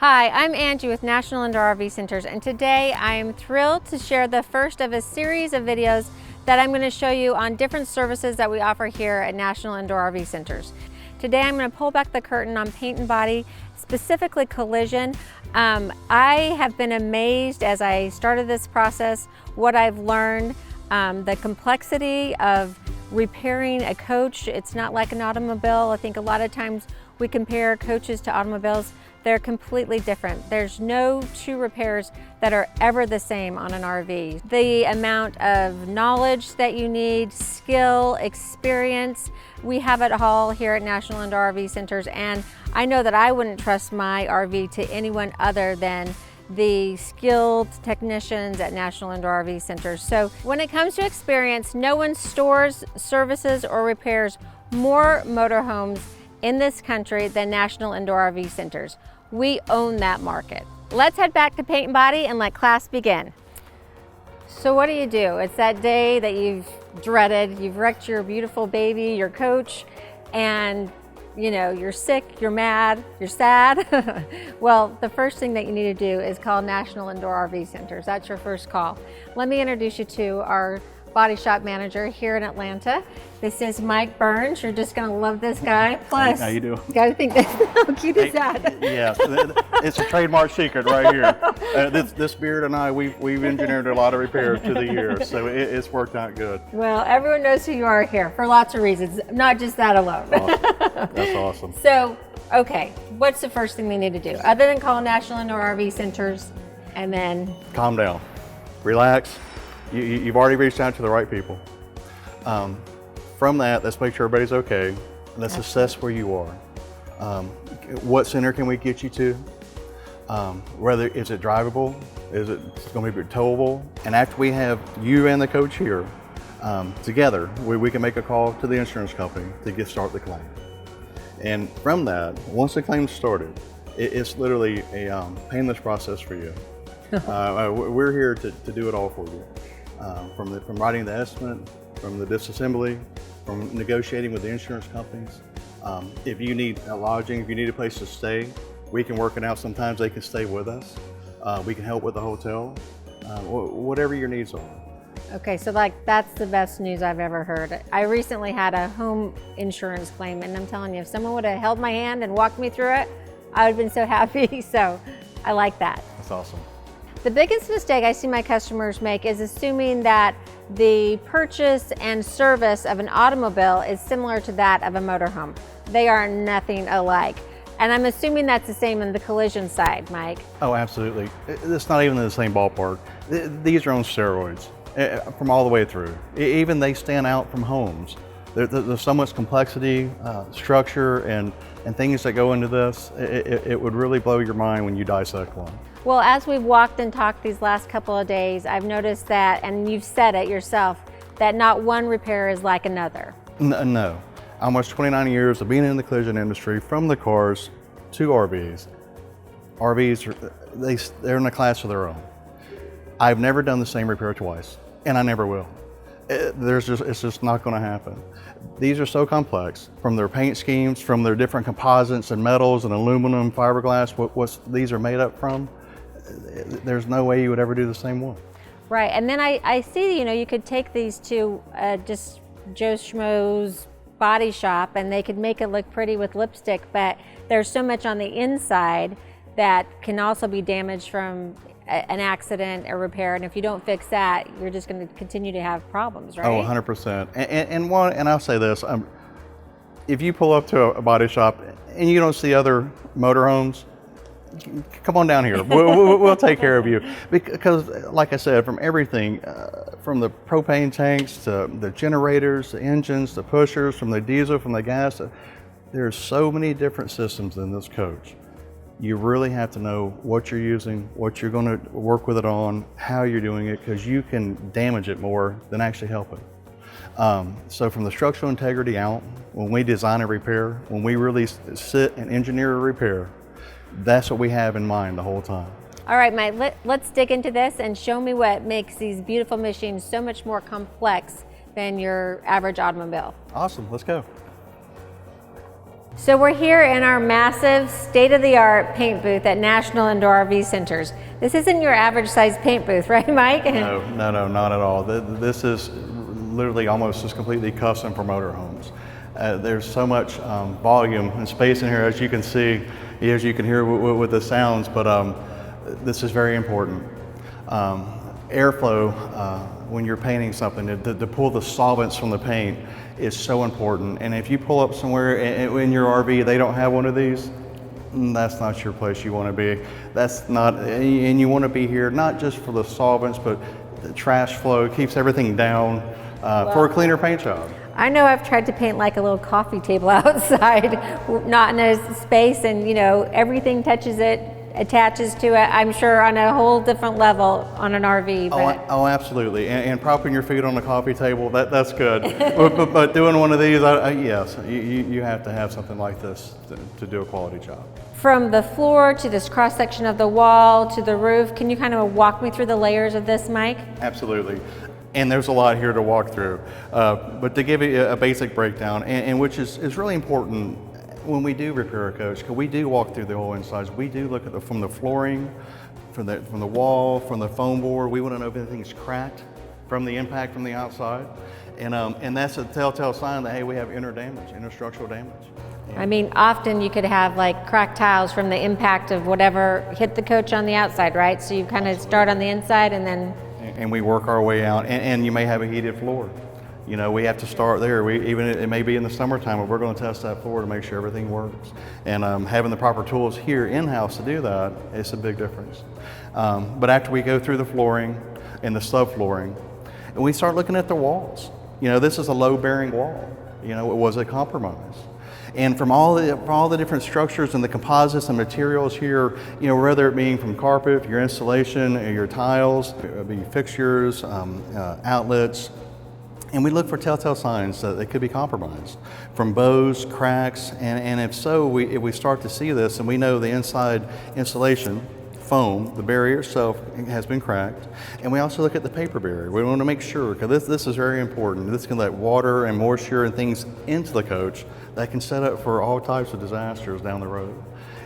Hi, I'm Angie with National Indoor RV Centers, and today I'm thrilled to share the first of a series of videos that I'm going to show you on different services that we offer here at National Indoor RV Centers. Today I'm going to pull back the curtain on paint and body, specifically collision. I have been amazed as I started this process, what I've learned, the complexity of repairing a coach. It's not like an automobile. I think a lot of times we compare coaches to automobiles. They're completely different. There's no two repairs that are ever the same on an RV. The amount of knowledge that you need, skill, experience, we have it all here at National Indoor RV Centers, and I know that I wouldn't trust my RV to anyone other than the skilled technicians at National Indoor RV Centers. So when it comes to experience, no one stores, services, or repairs more motorhomes in this country than National Indoor RV Centers. We own that market. Let's head back to paint and body and let class begin. So what do? It's that day that you've dreaded. You've wrecked your beautiful baby, your coach, and you know, you're sick, you're mad, you're sad. Well, the first thing that you need to do is call National Indoor RV Centers. That's your first call. Let me introduce you to our body shop manager here in Atlanta. This is Mike Burns. You're just gonna love this guy. Plus, how you doing? You gotta think, how cute is that? Yeah, it's a trademark secret right here. This beard and I, we've engineered a lot of repairs to the year, so it's worked out good. Well, everyone knows who you are here for lots of reasons, not just that alone. Awesome. That's awesome. So, okay, what's the first thing they need to do other than call National Indoor RV Centers and then? Calm down, relax. You've already reached out to the right people. From that, let's make sure everybody's okay. Let's assess where you are. What center can we get you to? Is it drivable? Is it going to be towable? And after we have you and the coach here together, we can make a call to the insurance company to start the claim. And from that, once the claim's started, it's literally a painless process for you. We're here to do it all for you. From writing the estimate, from the disassembly, from negotiating with the insurance companies. If you need lodging, if you need a place to stay, we can work it out. Sometimes they can stay with us. We can help with the hotel, whatever your needs are. Okay, so that's the best news I've ever heard. I recently had a home insurance claim, and I'm telling you, if someone would have held my hand and walked me through it, I would have been so happy. So I like that. That's awesome. The biggest mistake I see my customers make is assuming that the purchase and service of an automobile is similar to that of a motorhome. They are nothing alike. And I'm assuming that's the same in the collision side, Mike. Oh, absolutely. It's not even in the same ballpark. These are on steroids from all the way through. Even they stand out from homes. There's so much complexity, structure, and things that go into this. It would really blow your mind when you dissect one. Well, as we've walked and talked these last couple of days, I've noticed that, and you've said it yourself, that not one repair is like another. No. Almost 29 years of being in the collision industry, from the cars to RVs. RVs, they're in a class of their own. I've never done the same repair twice, and I never will. It's just not going to happen. These are so complex, from their paint schemes, from their different composites and metals and aluminum, fiberglass, what these are made up from. There's no way you would ever do the same one. Right, and then I see, you could take these to just Joe Schmo's body shop and they could make it look pretty with lipstick, but there's so much on the inside that can also be damaged from an accident or repair, and if you don't fix that, you're just going to continue to have problems, right? Oh, 100%. And I'll say this, if you pull up to a body shop and you don't see other motorhomes, come on down here. We'll take care of you. Because, like I said, from everything, from the propane tanks to the generators, the engines, the pushers, from the diesel, from the gas, there's so many different systems in this coach. You really have to know what you're using, what you're going to work with it on, how you're doing it, because you can damage it more than actually help it. So from the structural integrity out, when we design a repair, when we really sit and engineer a repair, that's what we have in mind the whole time. All right, Mike, let's dig into this and show me what makes these beautiful machines so much more complex than your average automobile. Awesome, let's go. So we're here in our massive state-of-the-art paint booth at National Indoor RV Centers. This isn't your average size paint booth, right, Mike? No, not at all. This is literally almost just completely custom for motorhomes. There's so much volume and space in here, as you can see, as you can hear with the sounds, but this is very important. Airflow, when you're painting something, to pull the solvents from the paint is so important. And if you pull up somewhere in your RV, they don't have one of these, that's not your place you want to be. That's not, and you want to be here not just for the solvents, but the trash flow keeps everything down for a cleaner paint job. I know I've tried to paint like a little coffee table outside, not in a space, and you know, everything touches it, attaches to it, I'm sure on a whole different level on an RV. But oh, absolutely. And propping your feet on the coffee table, that's good. but doing one of these, yes, you have to have something like this to do a quality job. From the floor to this cross section of the wall to the roof, can you kind of walk me through the layers of this, Mike? Absolutely. And there's a lot here to walk through. But to give you a basic breakdown, and which is really important when we do repair a coach, because we do walk through the whole insides. We do look at from the flooring, from the wall, from the foam board. We want to know if anything's cracked from the impact from the outside. And that's a telltale sign that, hey, we have interstructural damage. I mean, often you could have like cracked tiles from the impact of whatever hit the coach on the outside, right? So you kind of start on the inside and then... And we work our way out, and you may have a heated floor. You know, we have to start there. Even it may be in the summertime, but we're going to test that floor to make sure everything works. And having the proper tools here in-house to do that, it's a big difference. But after we go through the flooring and the subflooring, and we start looking at the walls. You know, this is a load-bearing wall. You know, it was a compromise. And from all the different structures and the composites and materials here, you know, whether it being from carpet, your insulation, your tiles, be fixtures, outlets, and we look for telltale signs that they could be compromised from bows, cracks, and if so, if we start to see this and we know the inside insulation, foam, the barrier itself has been cracked, and we also look at the paper barrier. We want to make sure, because this is very important. This can let water and moisture and things into the coach that can set up for all types of disasters down the road.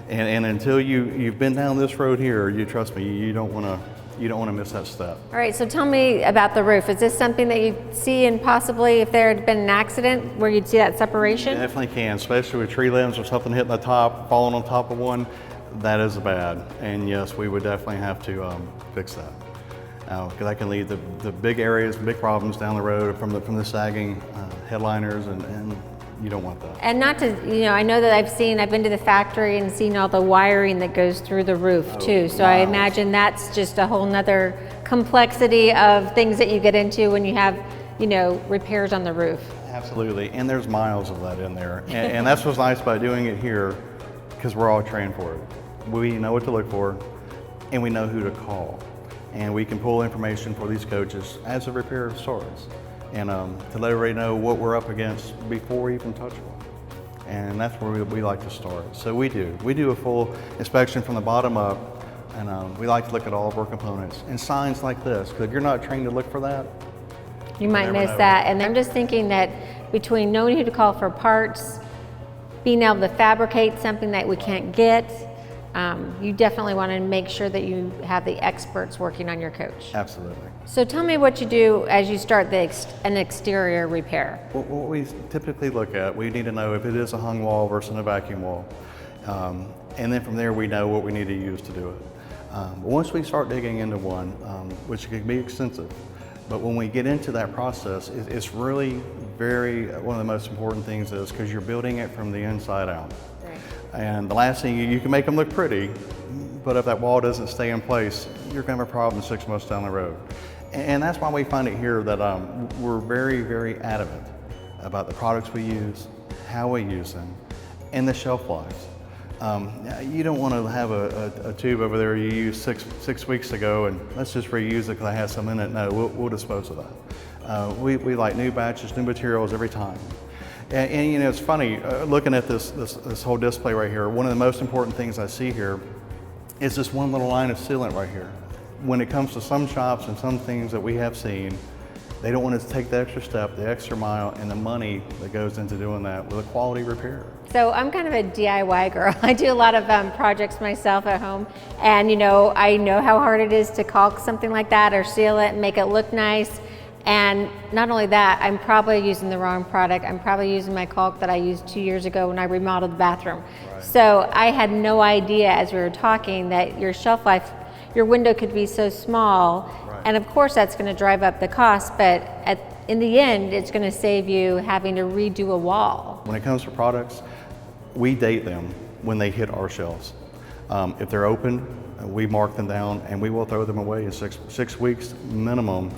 And until you've been down this road here, you trust me, you don't want to miss that step. All right, so tell me about the roof. Is this something that you see, and possibly if there had been an accident where you'd see that separation? You definitely can, especially with tree limbs or something hitting the top, falling on top of one. That is bad, and yes, we would definitely have to fix that. Because that can lead to big areas, big problems down the road from the sagging headliners, and you don't want that. And not to, you know, I know that I've been to the factory and seen all the wiring that goes through the roof too. So wow. I imagine that's just a whole nother complexity of things that you get into when you have, you know, repairs on the roof. Absolutely, and there's miles of that in there. And that's what's nice about doing it here, because we're all trained for it. We know what to look for, and we know who to call. And we can pull information for these coaches as the repair starts, and to let everybody know what we're up against before we even touch one. And that's where we like to start. So we do a full inspection from the bottom up, and we like to look at all of our components. And signs like this, because if you're not trained to look for that, you might miss that. And I'm just thinking that between knowing who to call for parts, being able to fabricate something that we can't get, you definitely want to make sure that you have the experts working on your coach. Absolutely. So tell me what you do as you start an exterior repair. What we typically look at, we need to know if it is a hung wall versus a vacuum wall. And then from there we know what we need to use to do it. But once we start digging into one, which can be extensive, but when we get into that process, it's really one of the most important things is because you're building it from the inside out. Right. And the last thing, you can make them look pretty, but if that wall doesn't stay in place, you're going to have a problem 6 months down the road. And that's why we find it here that we're very, very adamant about the products we use, how we use them, and the shelf lives. You don't want to have a tube over there you used six weeks ago and let's just reuse it because I had some in it. No, we'll dispose of that. We like new batches, new materials every time. And you know, it's funny, looking at this whole display right here, one of the most important things I see here is this one little line of sealant right here. When it comes to some shops and some things that we have seen, They don't want to take the extra step, the extra mile, and the money that goes into doing that with a quality repair. So I'm kind of a DIY girl. I do a lot of projects myself at home, and I know how hard it is to caulk something like that or seal it and make it look nice. And not only that, I'm probably using the wrong product. I'm probably using my caulk that I used 2 years ago when I remodeled the bathroom. Right. So I had no idea as we were talking that your shelf life, your window could be so small. Right. And of course that's going to drive up the cost, but in the end, it's going to save you having to redo a wall. When it comes to products, we date them when they hit our shelves. If they're open, we mark them down and we will throw them away in six weeks minimum.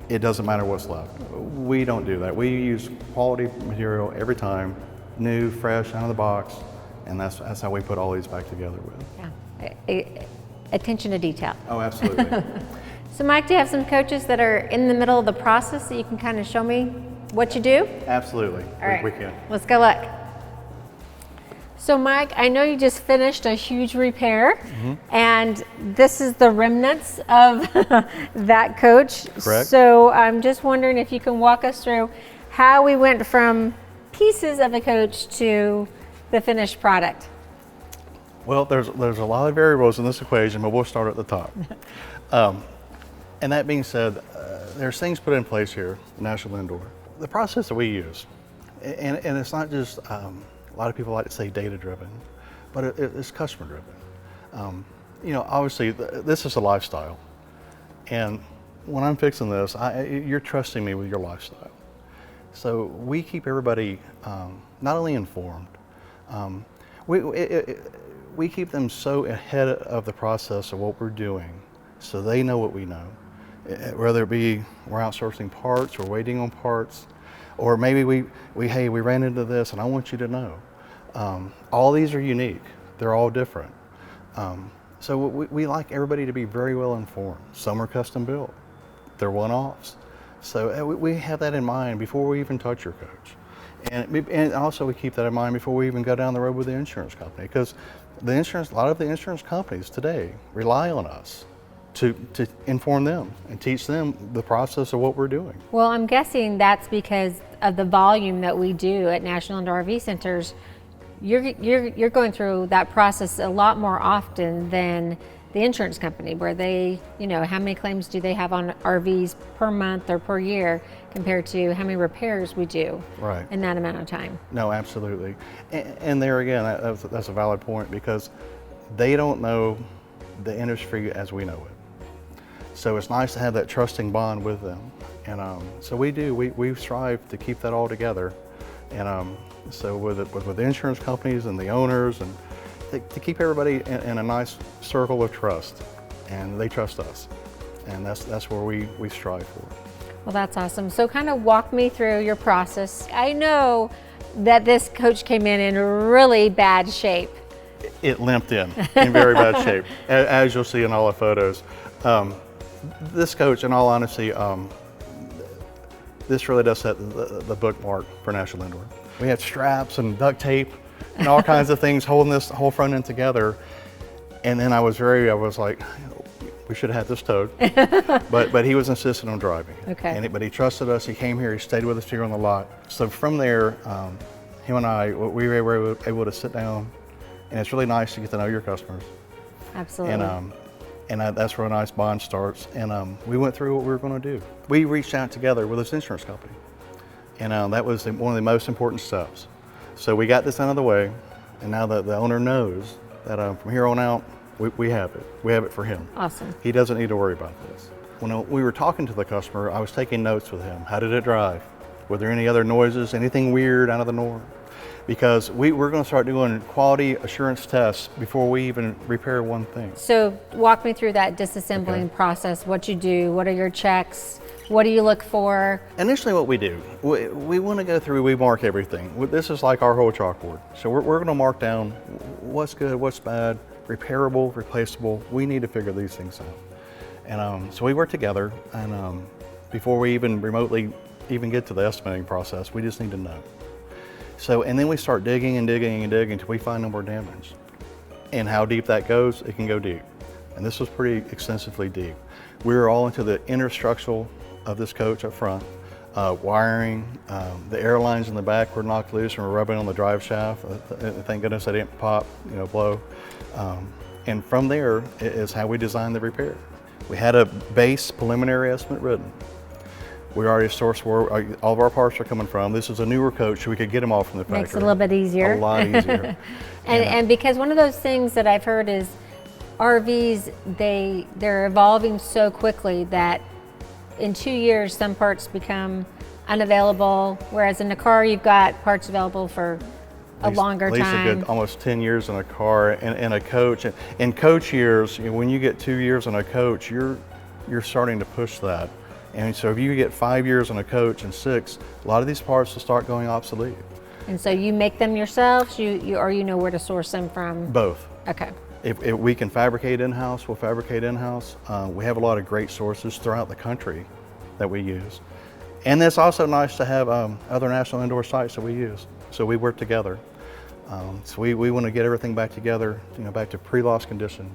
It doesn't matter what's left. We don't do that. We use quality material every time, new, fresh, out of the box, and that's how we put all these back together with. Yeah, attention to detail. Oh, absolutely. So Mike, do you have some coaches that are in the middle of the process that you can kind of show me what you do? Absolutely, all right. We can. Let's go look. So Mike, I know you just finished a huge repair, and this is the remnants of that coach. Correct. So I'm just wondering if you can walk us through how we went from pieces of a coach to the finished product. Well, there's a lot of variables in this equation, but we'll start at the top. And that being said, there's things put in place here at National Indoor. The process that we use, and it's not just, a lot of people like to say data-driven, but it's customer-driven. Obviously, this is a lifestyle. And when I'm fixing this, you're trusting me with your lifestyle. So we keep everybody not only informed, we keep them so ahead of the process of what we're doing so they know what we know. Whether it be we're outsourcing parts, we're waiting on parts, or maybe we ran into this and I want you to know. All these are unique. They're all different. So we like everybody to be very well informed. Some are custom built. They're one-offs. So we have that in mind before we even touch your coach. And also we keep that in mind before we even go down the road with the insurance company, because a lot of the insurance companies today rely on us to inform them and teach them the process of what we're doing. Well, I'm guessing that's because of the volume that we do at National Indoor RV Centers. You're going through that process a lot more often than the insurance company, where they, how many claims do they have on RVs per month or per year compared to how many repairs we do in that amount of time. No, absolutely. And there again, that's a valid point, because they don't know the industry as we know it. So it's nice to have that trusting bond with them. And so we strive to keep that all together. And so with the insurance companies and the owners, and to keep everybody in a nice circle of trust, and they trust us. And that's where we strive for. Well, that's awesome. So kind of walk me through your process. I know that this coach came in really bad shape. It limped in very bad shape, as you'll see in all the photos. This coach, in all honesty, this really does set the bookmark for National Indoor. We had straps and duct tape and all kinds of things holding this whole front end together. And then I was like, we should have had this towed. but he was insistent on driving. Okay. But he trusted us. He came here. He stayed with us here on the lot. So from there, him and I, we were able to sit down, and it's really nice to get to know your customers. Absolutely. And that's where a nice bond starts. And we went through what we were going to do. We reached out together with this insurance company. And that was one of the most important steps. So we got this out of the way, and now the owner knows that from here on out, we have it. We have it for him. Awesome. He doesn't need to worry about this. When we were talking to the customer, I was taking notes with him. How did it drive? Were there any other noises, anything weird out of the norm? Because we're going to start doing quality assurance tests before we even repair one thing. So walk me through that disassembling process, what you do, what are your checks, what do you look for? Initially what we do, we want to go through, we mark everything. This is like our whole chalkboard. So we're going to mark down what's good, what's bad, repairable, replaceable. We need to figure these things out. And so we work together, and before we even remotely get to the estimating process, we just need to know. So, and then we start digging and digging and digging until we find no more damage. And how deep that goes, it can go deep. And this was pretty extensively deep. We were all into the inner structural of this coach up front. Wiring, the air lines in the back were knocked loose and were rubbing on the drive shaft. Thank goodness they didn't pop, blow. And from there is how we designed the repair. We had a base preliminary estimate written. We already sourced where all of our parts are coming from. This is a newer coach, so we could get them all from the factory. Makes it a little bit easier. A lot easier. and because one of those things that I've heard is RVs, they're evolving so quickly that in 2 years, some parts become unavailable, whereas in a car, you've got parts available for a longer time. At least a good almost 10 years in a car and a coach. In coach years, when you get 2 years in a coach, you're starting to push that. And so if you get 5 years in a coach and 6, a lot of these parts will start going obsolete. And so you make them yourselves, or you know where to source them from? Both. Okay. If we can fabricate in-house, we'll fabricate in-house. We have a lot of great sources throughout the country that we use. And it's also nice to have other national indoor sites that we use. So we work together. So we want to get everything back together, back to pre-loss condition.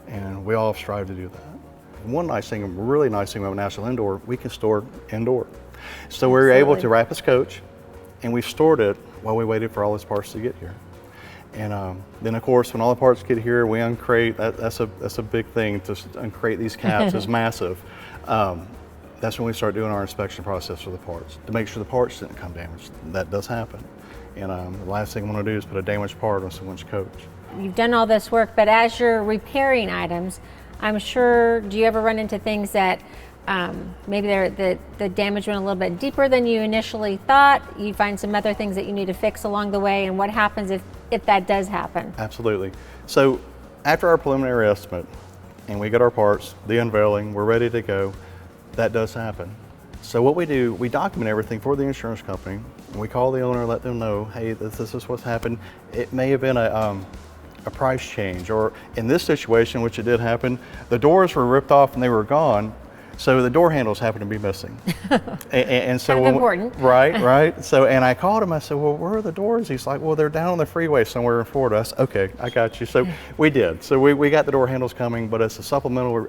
And we all strive to do that. One nice thing, really nice thing about National Indoor, we can store indoor. So we were able to wrap this coach, and we stored it while we waited for all these parts to get here. And then of course, when all the parts get here, we uncrate. That's a big thing, to uncrate these caps. It's massive. That's when we start doing our inspection process for the parts, to make sure the parts didn't come damaged. That does happen. And the last thing I want to do is put a damaged part on someone's coach. You've done all this work, but as you're repairing items, I'm sure, do you ever run into things that maybe the damage went a little bit deeper than you initially thought? You find some other things that you need to fix along the way, and what happens if that does happen? Absolutely. So after our preliminary estimate, and we get our parts, the unveiling, we're ready to go, that does happen. So what we do, we document everything for the insurance company, and we call the owner, let them know, hey, this is what's happened. It may have been a price change, or in this situation, which it did happen, the doors were ripped off and they were gone, so the door handles happened to be missing. and so kind of important. Right. So, and I called him, I said, well, where are the doors? He's like, well, they're down on the freeway somewhere in Florida. I said, okay, I got you. So we did. So we got the door handles coming, but it's a supplemental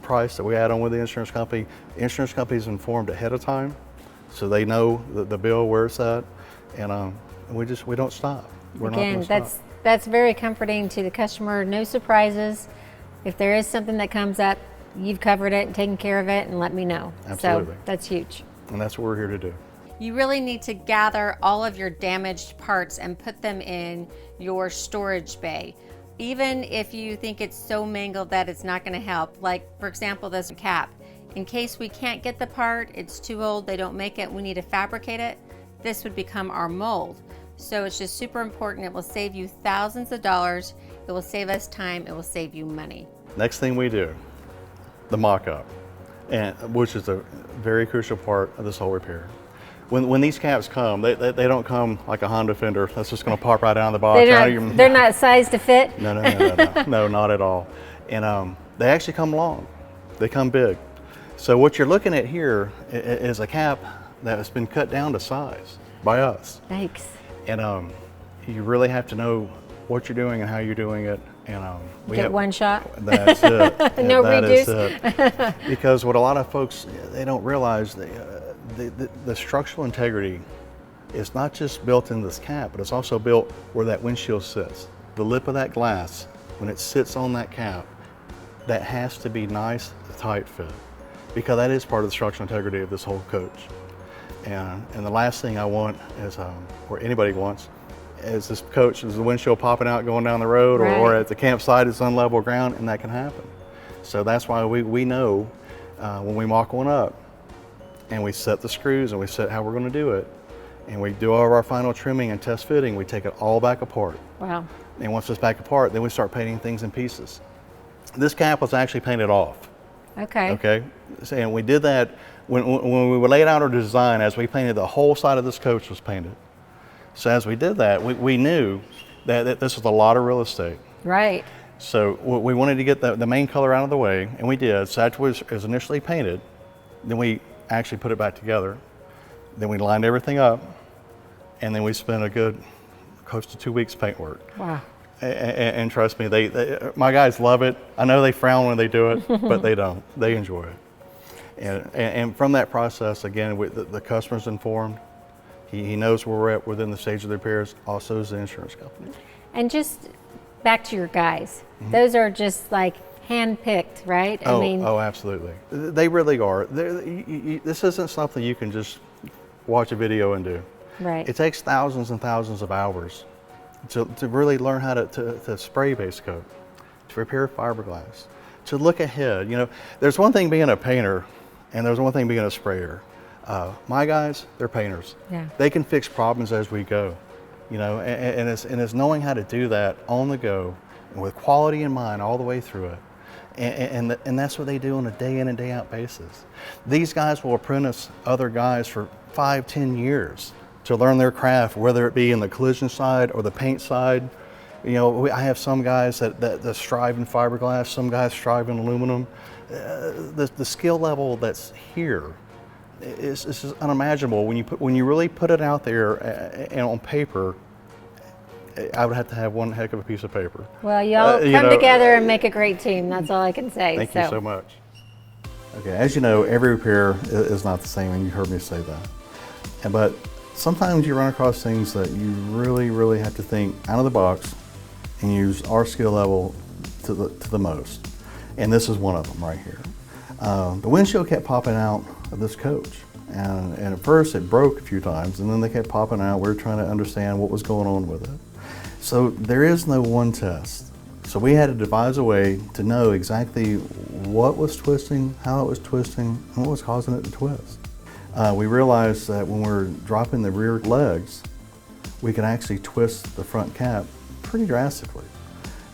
price that we add on with the insurance company. The insurance company is informed ahead of time, so they know the bill, where it's at, and we don't stop. Again, that's very comforting to the customer. No surprises. If there is something that comes up, you've covered it and taken care of it, and let me know. Absolutely. So that's huge. And that's what we're here to do. You really need to gather all of your damaged parts and put them in your storage bay. Even if you think it's so mangled that it's not going to help, like for example this cap, in case we can't get the part, it's too old, they don't make it, we need to fabricate it, this would become our mold. So it's just super important. It will save you thousands of dollars, it will save us time, it will save you money. Next thing we do, the mock-up, and which is a very crucial part of this whole repair. When these caps come, they don't come like a Honda Fender that's just going to pop right out of the box. They're not sized to fit? No, no, not at all. And they actually come long. They come big. So what you're looking at here is a cap that has been cut down to size by us. Yikes. And you really have to know what you're doing and how you're doing it. And we get one shot. That's it. No that reduce. Is it. Because what a lot of folks, they don't realize, the structural integrity is not just built in this cap, but it's also built where that windshield sits. The lip of that glass, when it sits on that cap, that has to be nice, tight fit, because that is part of the structural integrity of this whole coach. And the last thing I want is, or anybody wants, is this coach, is the windshield popping out going down the road, or at the campsite it's on level ground, and that can happen. So that's why we know when we mock one up, and we set the screws and we set how we're going to do it, and we do all of our final trimming and test fitting, we take it all back apart. Wow. And once it's back apart, then we start painting things in pieces. This cap was actually painted off. Okay. Okay. And we did that when we laid out our design, as we painted, the whole side of this coach was painted. So as we did that, we knew that this was a lot of real estate. Right. So we wanted to get the main color out of the way, and we did. So after it was initially painted, then we actually put it back together. Then we lined everything up, and then we spent a good close to 2 weeks paint work. Wow. And trust me, my guys love it. I know they frown when they do it, but they don't. They enjoy it. And from that process, again, the customer's informed. He knows where we're at within the stage of the repairs, also is the insurance company. And just back to your guys, those are just like hand-picked, right? Oh, absolutely. They really are. This isn't something you can just watch a video and do. Right. It takes thousands and thousands of hours to really learn how to spray base coat, to repair fiberglass, to look ahead. You know, there's one thing being a painter and there's one thing being a sprayer. My guys, they're painters. Yeah. They can fix problems as we go, you know, and it's knowing how to do that on the go with quality in mind all the way through it. And that's what they do on a day in and day out basis. These guys will apprentice other guys for 5-10 years to learn their craft, whether it be in the collision side or the paint side. You know, I have some guys that strive in fiberglass, some guys strive in aluminum. The skill level that's here is just unimaginable. When you really put it out there and on paper, I would have to have one heck of a piece of paper. Well, y'all come together and make a great team. That's all I can say. Thank you so much. Okay, as you know, every repair is not the same, and you heard me say that. But sometimes you run across things that you really have to think out of the box and use our skill level to the most. And this is one of them right here. The windshield kept popping out of this coach. And at first it broke a few times, and then they kept popping out. We were trying to understand what was going on with it. So there is no one test. So we had to devise a way to know exactly what was twisting, how it was twisting, and what was causing it to twist. We realized that when we're dropping the rear legs, we could actually twist the front cap pretty drastically.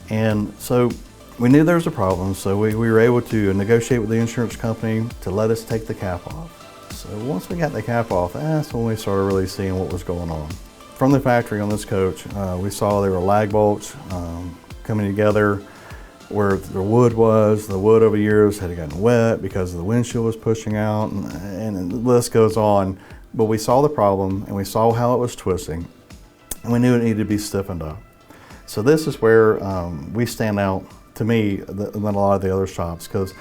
And so we knew there was a problem, so we were able to negotiate with the insurance company to let us take the cap off. So once we got the cap off, that's when we started really seeing what was going on. From the factory on this coach, we saw there were lag bolts coming together where the wood was. The wood over years had gotten wet because the windshield was pushing out, and the list goes on. But we saw the problem and we saw how it was twisting, and we knew it needed to be stiffened up. So this is where we stand out, to me, than a lot of the other shops, because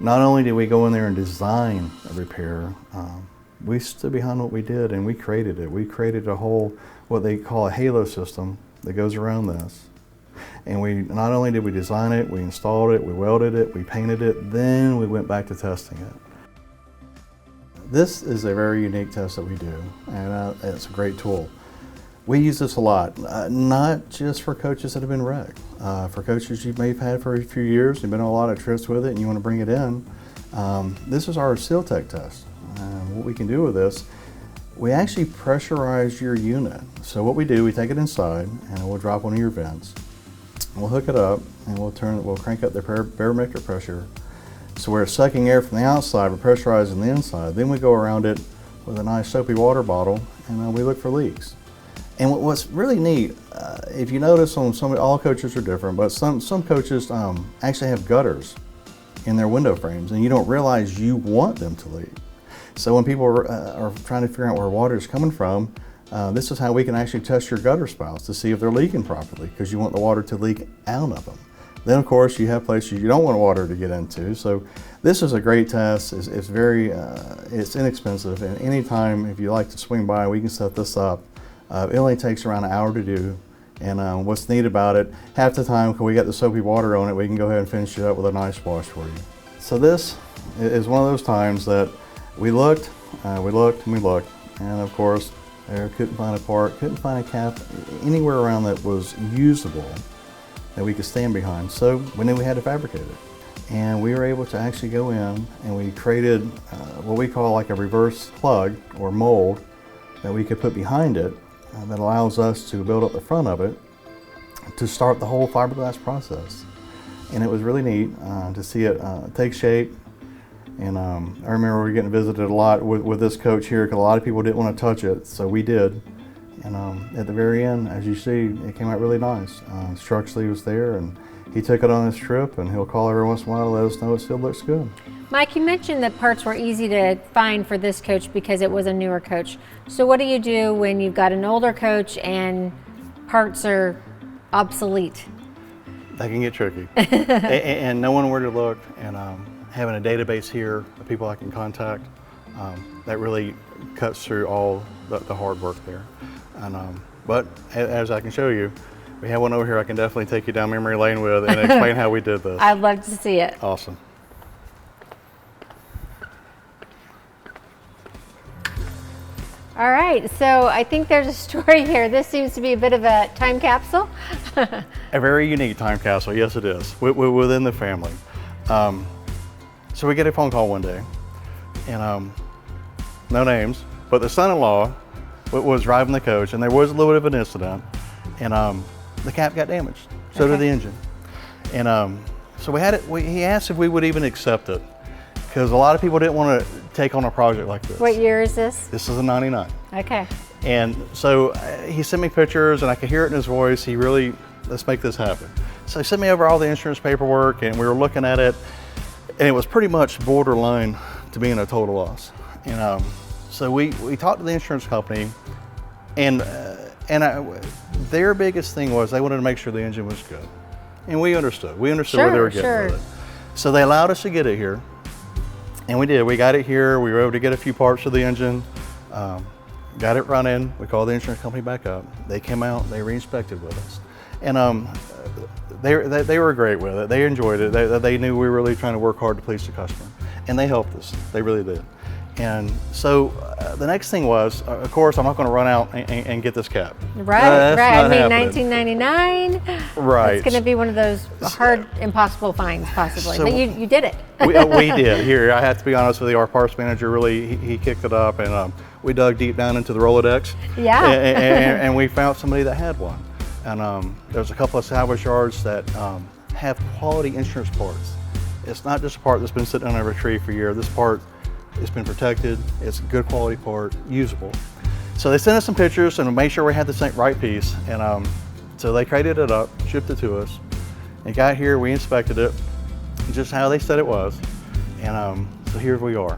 not only did we go in there and design a repair, we stood behind what we did and we created it. We created a whole, what they call a halo system that goes around this. And we not only did we design it, we installed it, we welded it, we painted it, then we went back to testing it. This is a very unique test that we do, and it's a great tool. We use this a lot, not just for coaches that have been wrecked. For coaches you may have had for a few years, you've been on a lot of trips with it and you want to bring it in. This is our seal tech test. What we can do with this, we actually pressurize your unit. So what we do, we take it inside and we'll drop one of your vents. We'll hook it up and we'll crank up the barometric pressure. So we're sucking air from the outside, we're pressurizing the inside. Then we go around it with a nice soapy water bottle and we look for leaks. And what's really neat, if you notice on all coaches are different, but some coaches actually have gutters in their window frames and you don't realize you want them to leak. So when people are trying to figure out where water is coming from, this is how we can actually test your gutter spouts to see if they're leaking properly, because you want the water to leak out of them. Then of course you have places you don't want water to get into. So this is a great test. It's very, it's inexpensive, and anytime if you like to swing by, we can set this up. It only takes around an hour to do. And what's neat about it, half the time, when we got the soapy water on it, we can go ahead and finish it up with a nice wash for you. So this is one of those times that we looked, and we looked, and of course, couldn't find a part, couldn't find a cap anywhere around that was usable that we could stand behind. So we knew we had to fabricate it. And we were able to actually go in and we created what we call like a reverse plug or mold that we could put behind it that allows us to build up the front of it to start the whole fiberglass process. And it was really neat to see it take shape. And I remember we were getting visited a lot with this coach here because a lot of people didn't want to touch it, so we did. And at the very end, as you see, it came out really nice. Structurally was there, and he took it on his trip, and he'll call every once in a while to let us know it still looks good. Mike, you mentioned that parts were easy to find for this coach because it was a newer coach. So what do you do when you've got an older coach and parts are obsolete? They can get tricky, and knowing where to look, having a database here of people I can contact, that really cuts through all the hard work there. And, but as I can show you, we have one over here I can definitely take you down memory lane with and explain how we did this. I'd love to see it. Awesome. All right, so I think there's a story here. This seems to be a bit of a time capsule. A very unique time capsule, yes it is, within the family. So we get a phone call one day, and no names, but the son-in-law was driving the coach, and there was a little bit of an incident, and the cap got damaged, so did the engine. And so he asked if we would even accept it, because a lot of people didn't want to take on a project like this. What year is this? This is a 99. Okay. And so he sent me pictures, and I could hear it in his voice. He really, let's make this happen. So he sent me over all the insurance paperwork, and we were looking at it, and it was pretty much borderline to being a total loss. And so we talked to the insurance company, and their biggest thing was they wanted to make sure the engine was good. And we understood. We understood where they were getting with it. So they allowed us to get it here. And we did. We got it here. We were able to get a few parts of the engine, got it running. We called the insurance company back up. They came out. They re-inspected with us, and they were great with it. They enjoyed it. They knew we were really trying to work hard to please the customer, and they helped us. They really did. And so the next thing was, of course, I'm not going to run out and get this cap. Right, right. I mean, happening. 1999. Right. It's going to be one of those hard, impossible finds, possibly. So but you did it. we did. Here, I have to be honest with you. Our parts manager really he kicked it up, and we dug deep down into the Rolodex. Yeah. and we found somebody that had one. And there's a couple of salvage yards that have quality insurance parts. It's not just a part that's been sitting under a tree for a year. This part, it's been protected. It's a good quality part, usable. So they sent us some pictures and made sure we had the right piece. And so they crated it up, shipped it to us. It got here, we inspected it, just how they said it was. And so here we are.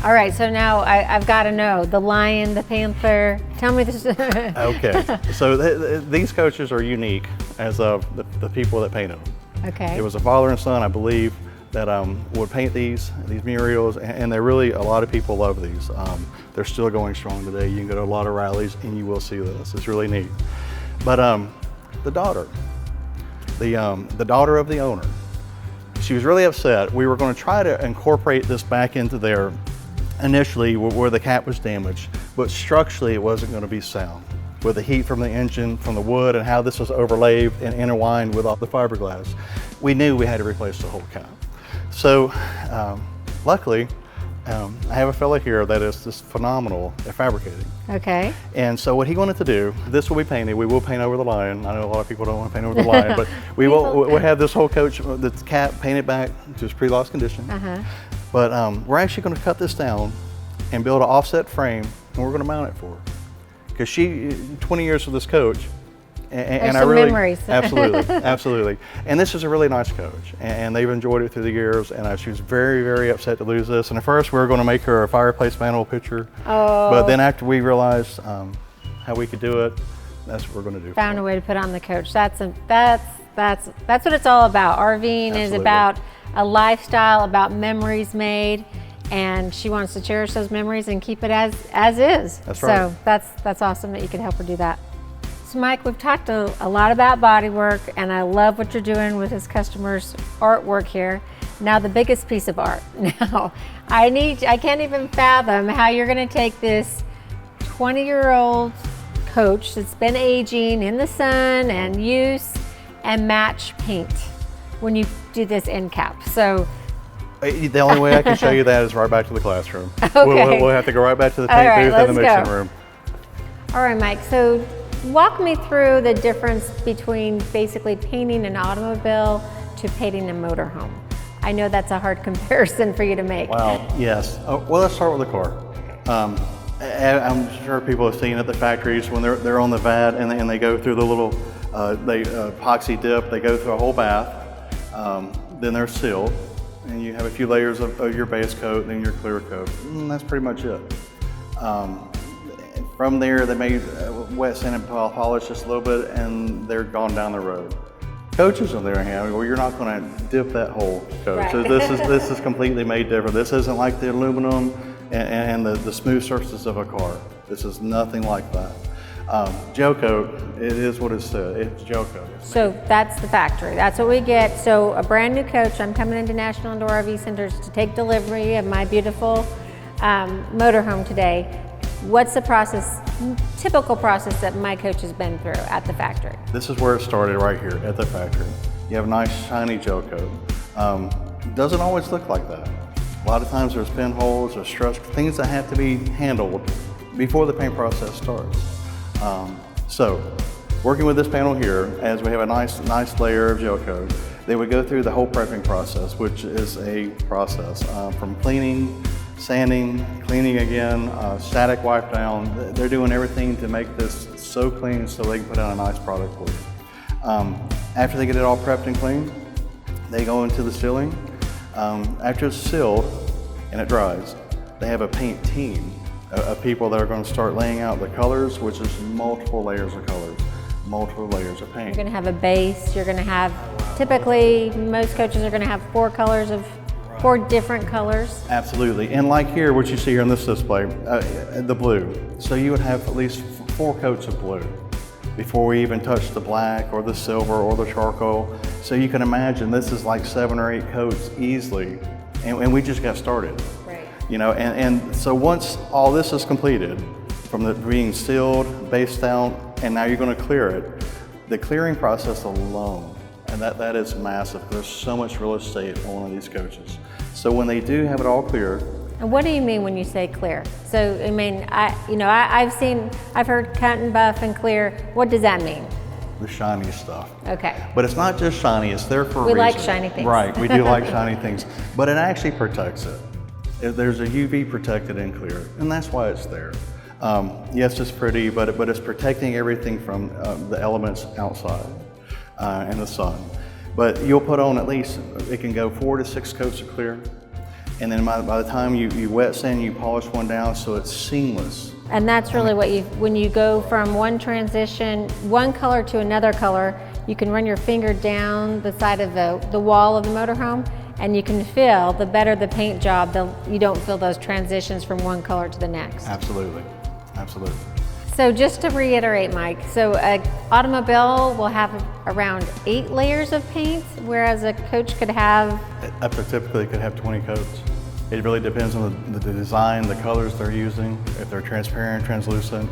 All right, so now I've got to know, the lion, the panther, tell me this. Okay, so these coaches are unique as of the people that painted them. Okay. It was a father and son, I believe, that would paint these murals, and they're really, a lot of people love these. They're still going strong today. You can go to a lot of rallies and you will see this. It's really neat. But the daughter of the owner, she was really upset. We were going to try to incorporate this back into there initially where the cap was damaged, but structurally it wasn't going to be sound. With the heat from the engine, from the wood, and how this was overlaid and intertwined with all the fiberglass, we knew we had to replace the whole cap. So luckily, I have a fellow here that is just phenomenal at fabricating. Okay. And so what he wanted to do, this will be painted. We will paint over the lion. I know a lot of people don't want to paint over the lion, but we'll have this whole coach, the cap painted back to its pre-loss condition. But we're actually going to cut this down and build an offset frame, and we're going to mount it for her. Because she, 20 years with this coach, and I really, memories. Absolutely, absolutely. And this is a really nice coach, and they've enjoyed it through the years. And she was very, very upset to lose this. And at first, we were going to make her a fireplace mantle picture. Oh. But then after we realized how we could do it, that's what we're going to do. Found a way to put on the coach. That's what it's all about. RVing is about a lifestyle, about memories made. And she wants to cherish those memories and keep it as is. That's right. So that's awesome that you can help her do that. So Mike, we've talked a lot about bodywork, and I love what you're doing with his customers' artwork here. Now the biggest piece of art. Now I can't even fathom how you're going to take this 20-year-old coach that's been aging in the sun and use and match paint when you do this end cap. So. The only way I can show you that is right back to the classroom. Okay. We'll have to go right back to the paint booth and the mixing room. All right, Mike, so walk me through the difference between basically painting an automobile to painting a motorhome. I know that's a hard comparison for you to make. Wow, yes. Well, let's start with the car. I'm sure people have seen at the factories when they're on the vat and they go through the little epoxy dip, they go through a whole bath, then they're sealed. And you have a few layers of your base coat, then your clear coat. And that's pretty much it. From there, they may wet sand and polish just a little bit, and they're gone down the road. Coaches, on the other hand, well, you're not going to dip that whole coach. Right. So this is completely made different. This isn't like the aluminum and the smooth surfaces of a car. This is nothing like that. Gel coat, it is what it says. It's gel coat. So that's the factory. That's what we get. So a brand new coach. I'm coming into National Indoor RV Centers to take delivery of my beautiful motorhome today. What's the process, typical process that my coach has been through at the factory? This is where it started, right here at the factory. You have a nice shiny gel coat. Doesn't always look like that. A lot of times there's pinholes or struts, things that have to be handled before the paint process starts. So, working with this panel here, as we have a nice layer of gel coat, they would go through the whole prepping process, which is a process from cleaning, sanding, cleaning again, static wipe down. They're doing everything to make this so clean so they can put out a nice product for you. After they get it all prepped and clean, they go into the sealing. After it's sealed and it dries, they have a paint team of people that are going to start laying out the colors, which is multiple layers of colors, multiple layers of paint. You're going to have a base. You're going to have, typically, most coaches are going to have 4 different colors. Absolutely, and like here, what you see here on this display, the blue. So you would have at least 4 coats of blue before we even touch the black or the silver or the charcoal. So you can imagine this is like 7 or 8 coats easily, and we just got started. Right. You know, and so once all this is completed, from the being sealed, based out, and now you're going to clear it, the clearing process alone, and that is massive. There's so much real estate on one of these coaches. So when they do have it all clear. And what do you mean when you say clear? So I mean, I've heard cut and buff and clear. What does that mean? The shiny stuff. Okay. But it's not just shiny, it's there for a reason. We like shiny things. Right, we do like shiny things, but it actually protects it. There's a UV protected and clear, and that's why it's there. Yes, it's pretty, but it's protecting everything from the elements outside and the sun. But you'll put on at least, it can go 4 to 6 coats of clear, and then by the time you wet sand, you polish one down so it's seamless. And that's really what when you go from one transition, one color to another color, you can run your finger down the side of the wall of the motorhome, and you can feel, the better the paint job, you don't feel those transitions from one color to the next. Absolutely, absolutely. So just to reiterate, Mike, so an automobile will have around 8 layers of paint, whereas a coach could have? Up to typically could have 20 coats. It really depends on the design, the colors they're using, if they're transparent, translucent.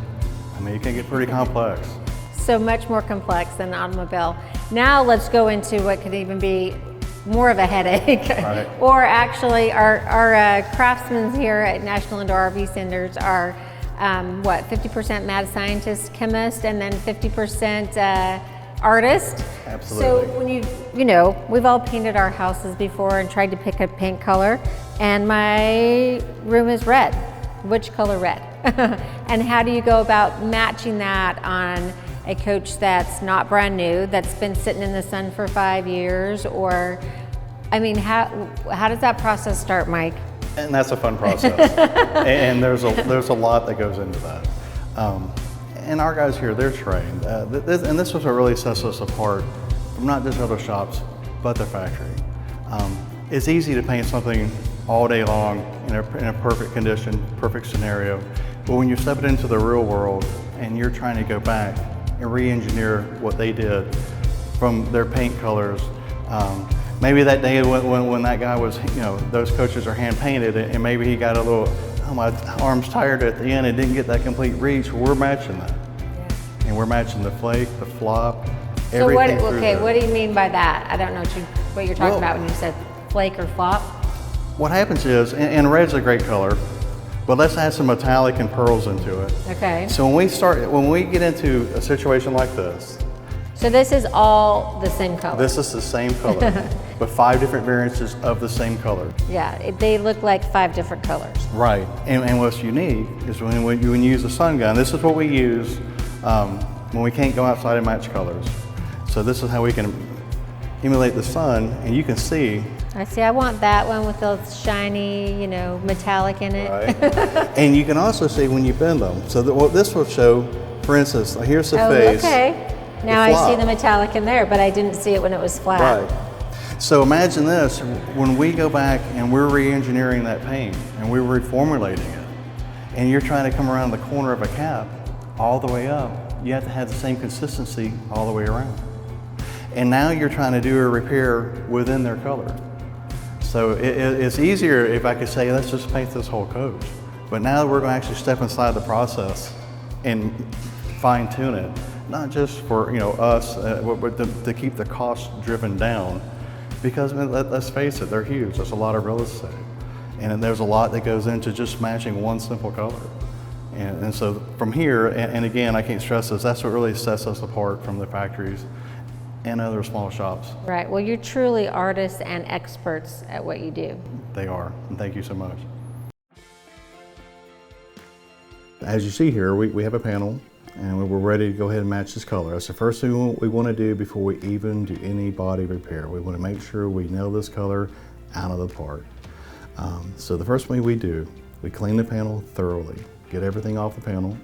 I mean, it can get pretty complex. So much more complex than an automobile. Now let's go into what could even be more of a headache. Right. Or actually our craftsmen here at National Indoor RV Centers are 50% mad scientist, chemist, and then 50% artist. Absolutely. So when we've all painted our houses before and tried to pick a paint color, and my room is red. Which color red? And how do you go about matching that on a coach that's not brand new, that's been sitting in the sun for 5 years? Or, I mean, how does that process start, Mike? And that's a fun process. And there's a lot that goes into that. And our guys here, they're trained. And this was what really sets us apart from not just other shops, but the factory. It's easy to paint something all day long in a perfect condition, perfect scenario. But when you step it into the real world and you're trying to go back and re-engineer what they did from their paint colors, maybe that day when that guy was, those coaches are hand painted, and maybe he got a little, my arm's tired at the end and didn't get that complete reach. We're matching that. Yeah. And we're matching the flake, the flop, everything. So what do you mean by that? I don't know what you're talking about when you said flake or flop. What happens is, and red's a great color, but let's add some metallic and pearls into it. Okay. So when we get into a situation like this. So this is all the same color? This is the same color, but 5 different variances of the same color. Yeah, they look like 5 different colors. Right, and what's unique is when you use a sun gun, this is what we use when we can't go outside and match colors. So this is how we can emulate the sun, and you can see. I see, I want that one with those shiny, metallic in it. Right. And you can also see when you bend them. So what this will show, for instance, here's the face. Okay. Now I see the metallic in there, but I didn't see it when it was flat. Right. So imagine this, when we go back and we're re-engineering that paint and we're reformulating it, and you're trying to come around the corner of a cap all the way up, you have to have the same consistency all the way around. And now you're trying to do a repair within their color. So it's easier if I could say, let's just paint this whole coach. But now we're going to actually step inside the process and fine tune it. Not just for us, but to keep the cost driven down, because let's face it, they're huge. There's a lot of real estate, and there's a lot that goes into just matching one simple color. And so from here, and again, I can't stress this, that's what really sets us apart from the factories and other small shops. Right. Well, you're truly artists and experts at what you do. They are, and thank you so much. As you see here, we have a panel, and we're ready to go ahead and match this color. That's the first thing we want to do before we even do any body repair. We want to make sure we nail this color out of the part. So the first thing we do, we clean the panel thoroughly, get everything off the panel.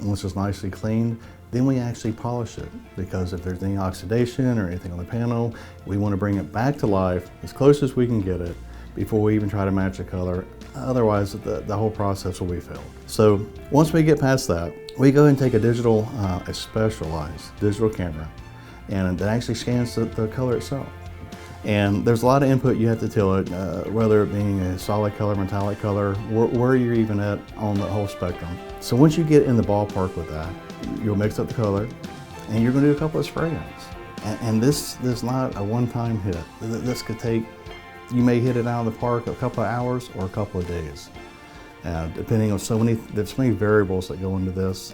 Once it's nicely cleaned, then we actually polish it, because if there's any oxidation or anything on the panel, we want to bring it back to life as close as we can get it before we even try to match the color. Otherwise, the whole process will be failed. So once we get past that, we go and take a specialized digital camera, and it actually scans the color itself. And there's a lot of input you have to tell it, whether it being a solid color, metallic color, where you're even at on the whole spectrum. So once you get in the ballpark with that, you'll mix up the color, and you're going to do a couple of spray-ins. And this is not a one-time hit. This could take, you may hit it out of the park a couple of hours or a couple of days, depending on there's so many variables that go into this.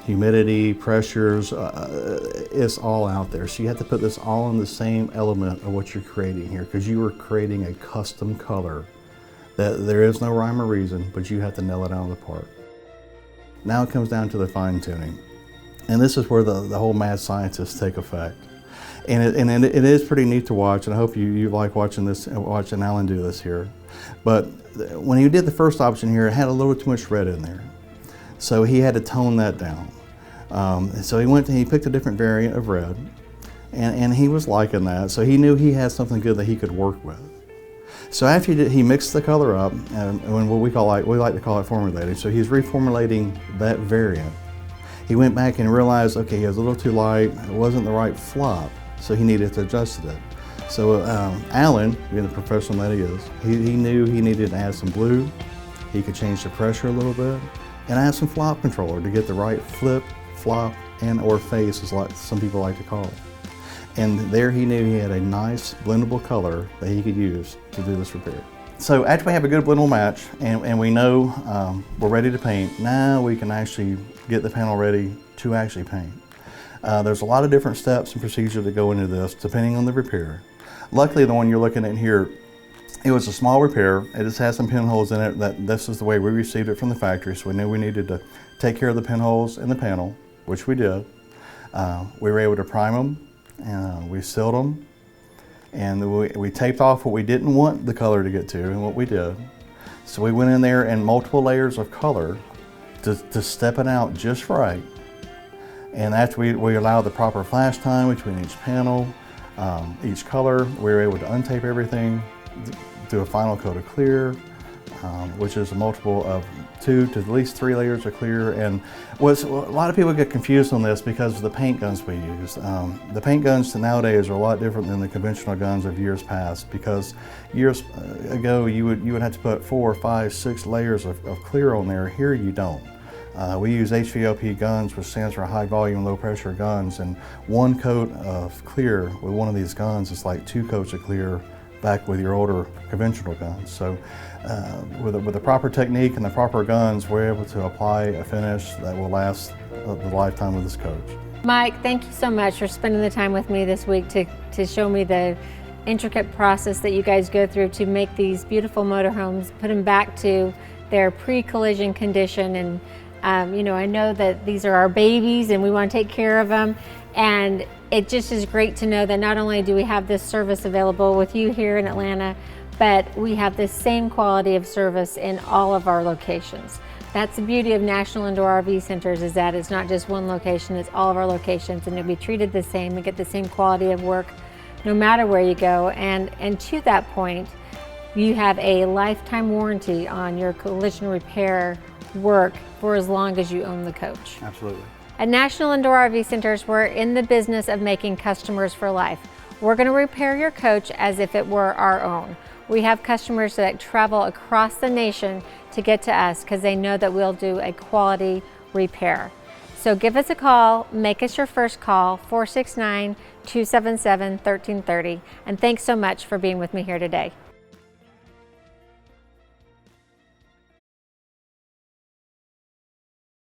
Humidity, pressures, it's all out there. So you have to put this all in the same element of what you're creating here, because you are creating a custom color that there is no rhyme or reason, but you have to nail it out of the park. Now it comes down to the fine tuning. And this is where the whole mad scientists take effect. And it is pretty neat to watch, and I hope you like watching Alan do this here. But when he did the first option here, it had a little too much red in there. So he had to tone that down. So he picked a different variant of red, and he was liking that. So he knew he had something good that he could work with. So after he mixed the color up, and what we like to call it formulating. So he's reformulating that variant. He went back and realized, okay, he was a little too light. It wasn't the right flop, so he needed to adjust it. So Alan, being the professional that he is, he knew he needed to add some blue. He could change the pressure a little bit, and add some flop controller to get the right flip, flop, and or face, as some people like to call it. And there he knew he had a nice blendable color that he could use to do this repair. So after we have a good blendable match, and we know we're ready to paint, now we can actually get the panel ready to actually paint. There's a lot of different steps and procedures that go into this, depending on the repair. Luckily, the one you're looking at here, it was a small repair. It just has some pinholes in it. This is the way we received it from the factory, so we knew we needed to take care of the pinholes in the panel, which we did. We were able to prime them, and we sealed them, and we taped off what we didn't want the color to get to, and what we did. So we went in there in multiple layers of color to step it out just right. And after we allowed the proper flash time between each panel, each color, we were able to untape everything, do a final coat of clear, which is a multiple of 2 to at least 3 layers of clear. And a lot of people get confused on this because of the paint guns we use. The paint guns nowadays are a lot different than the conventional guns of years past, because years ago you would have to put 4, 5, 6 layers of clear on there. Here you don't. We use HVLP guns, which stands for high volume, low pressure guns, and 1 coat of clear with one of these guns is like 2 coats of clear back with your older conventional guns. So with the proper technique and the proper guns, we're able to apply a finish that will last the lifetime of this coach. Mike, thank you so much for spending the time with me this week to show me the intricate process that you guys go through to make these beautiful motorhomes, put them back to their pre-collision condition. And I know that these are our babies and we want to take care of them. And it just is great to know that not only do we have this service available with you here in Atlanta, but we have the same quality of service in all of our locations. That's the beauty of National Indoor RV Centers, is that it's not just one location, it's all of our locations, and you'll be treated the same and get the same quality of work no matter where you go. And to that point, you have a lifetime warranty on your collision repair work for as long as you own the coach. Absolutely. At National Indoor RV Centers, we're in the business of making customers for life. We're going to repair your coach as if it were our own. We have customers that travel across the nation to get to us because they know that we'll do a quality repair. So give us a call, make us your first call, 469-277-1330. And thanks so much for being with me here today.